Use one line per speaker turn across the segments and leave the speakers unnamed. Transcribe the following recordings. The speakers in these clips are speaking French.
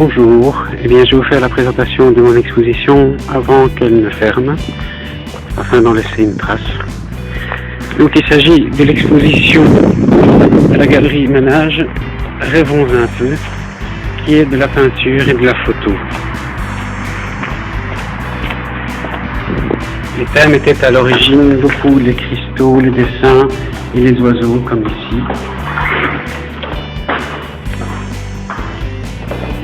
Bonjour, eh bien je vais vous faire la présentation de mon exposition avant qu'elle ne ferme, afin d'en laisser une trace. Donc il s'agit de l'exposition à la galerie Manage, Rêvons un peu, qui est de la peinture et de la photo. Les thèmes étaient à l'origine beaucoup les cristaux, les dessins et les oiseaux comme ici.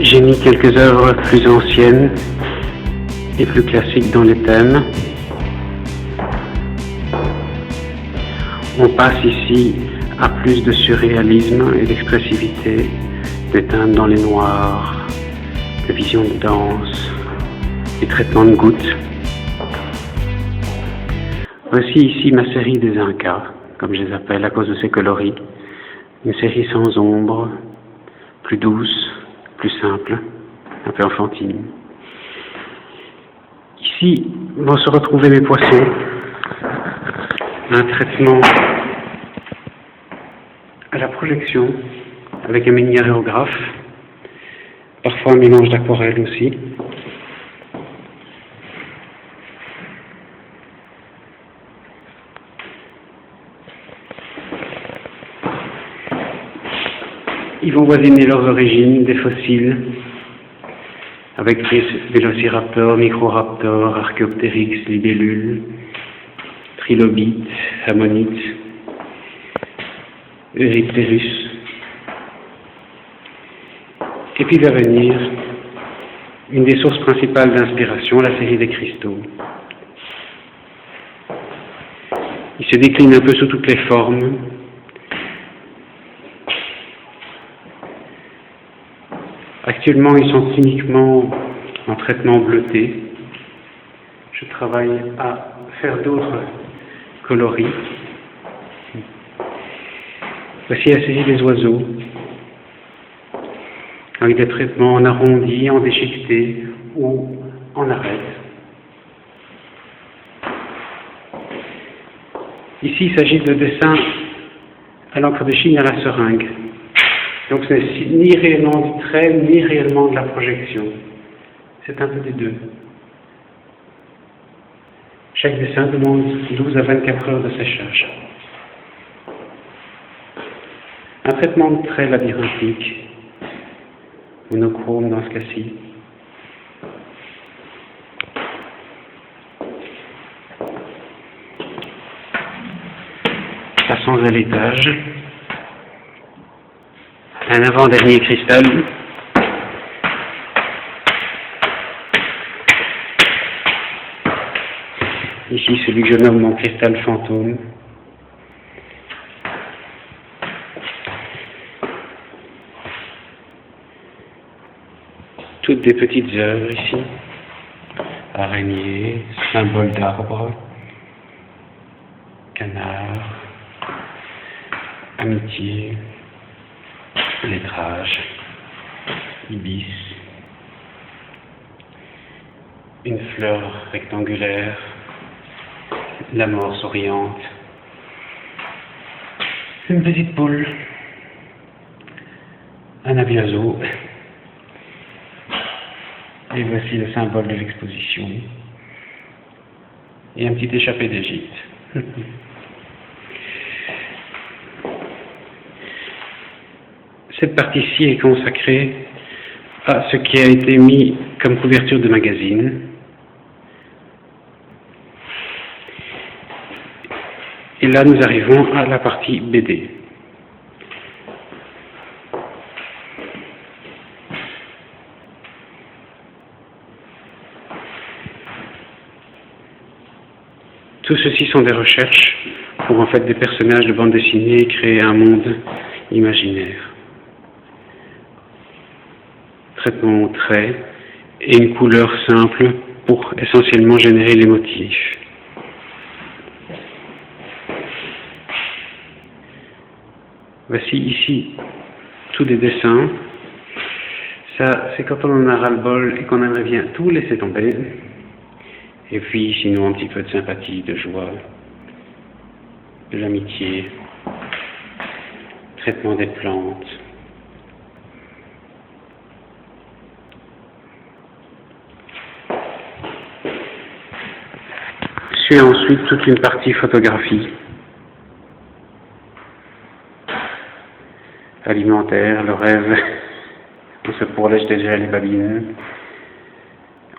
J'ai mis quelques œuvres plus anciennes et plus classiques dans les thèmes. On passe ici à plus de surréalisme et d'expressivité, des teintes dans les noirs, des visions de danse, des traitements de gouttes. Voici ici ma série des Incas, comme je les appelle à cause de ces coloris. Une série sans ombre, plus douce, plus simple, un peu enfantine. Ici vont se retrouver mes poissons, un traitement à la projection avec un mini-aérographe, parfois un mélange d'aquarelle aussi. Ils vont voisiner leurs origines, des fossiles, avec des vélociraptors, microraptors, archéoptérix, libellules, trilobites, ammonites, euryptérus. Et puis va venir une des sources principales d'inspiration, la série des cristaux. Ils se déclinent un peu sous toutes les formes. Actuellement, ils sont uniquement en traitement bleuté. Je travaille à faire d'autres coloris. Voici la série des oiseaux, avec des traitements en arrondi, en déchiqueté ou en arête. Ici, il s'agit de dessins à l'encre de Chine à la seringue. Donc ce n'est ni réellement du trait, ni réellement de la projection. C'est un peu des deux. Chaque dessin demande 12 à 24 heures de séchage. Un traitement de trait labyrinthique, monochrome dans ce cas-ci. Passons à l'étage. Un avant-dernier cristal. Ici, celui que je nomme mon cristal fantôme. Toutes des petites œuvres ici. Araignées, symboles d'arbres, canard, amitié, lettrage, ibis, une fleur rectangulaire, la mort souriante, une petite poule, un aviazo, et voici le symbole de l'exposition, et un petit échappé d'Égypte. Cette partie-ci est consacrée à ce qui a été mis comme couverture de magazine. Et là, nous arrivons à la partie BD. Tout ceci sont des recherches pour en fait des personnages de bande dessinée créer un monde imaginaire. Traitement au trait et une couleur simple pour essentiellement générer les motifs. Voici ici tous des dessins. Ça, c'est quand on en a ras-le-bol et qu'on aimerait bien tout laisser tomber. Et puis, sinon, un petit peu de sympathie, de joie, de l'amitié, traitement des plantes, Suit ensuite toute une partie photographie, alimentaire, le rêve, on se pourlèche déjà les babines.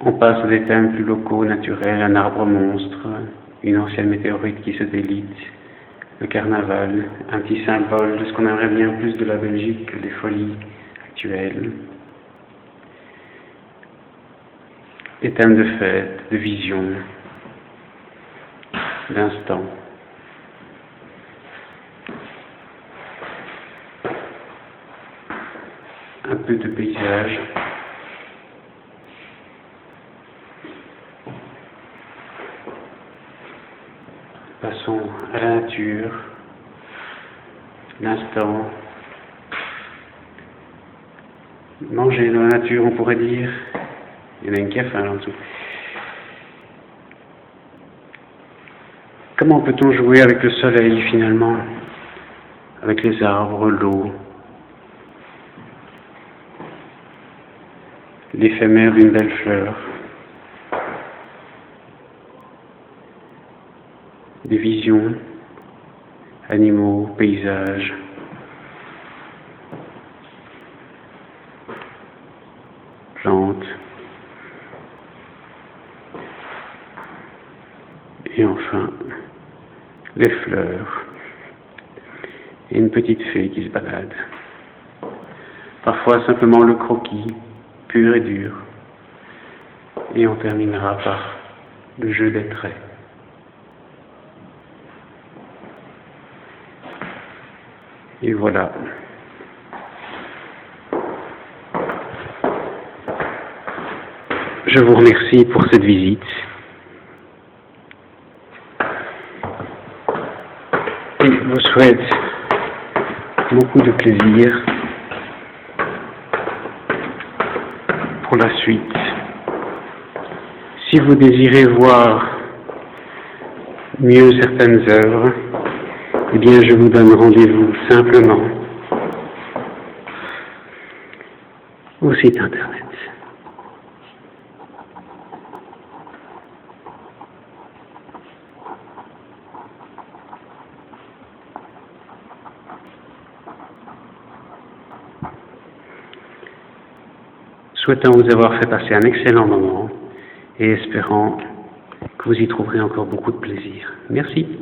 On passe à des thèmes plus locaux, naturels, un arbre monstre, une ancienne météorite qui se délite, le carnaval, un petit symbole de ce qu'on aimerait bien plus de la Belgique que des folies actuelles. Des thèmes de fête, de vision, d'instant. Un peu de paysage. Passons à la nature, l'instant. Manger dans la nature, on pourrait dire. Il y en a une qui a faim là en dessous. Comment peut-on jouer avec le soleil finalement, avec les arbres, l'eau, l'éphémère d'une belle fleur, des visions, animaux, paysages, plantes, et enfin les fleurs, et une petite fée qui se balade. Parfois simplement le croquis, pur et dur, et on terminera par le jeu des traits. Et voilà. Je vous remercie pour cette visite. Et vous souhaite beaucoup de plaisir pour la suite. Si vous désirez voir mieux certaines œuvres, eh bien je vous donne rendez-vous simplement au site internet. Souhaitant vous avoir fait passer un excellent moment et espérant que vous y trouverez encore beaucoup de plaisir. Merci.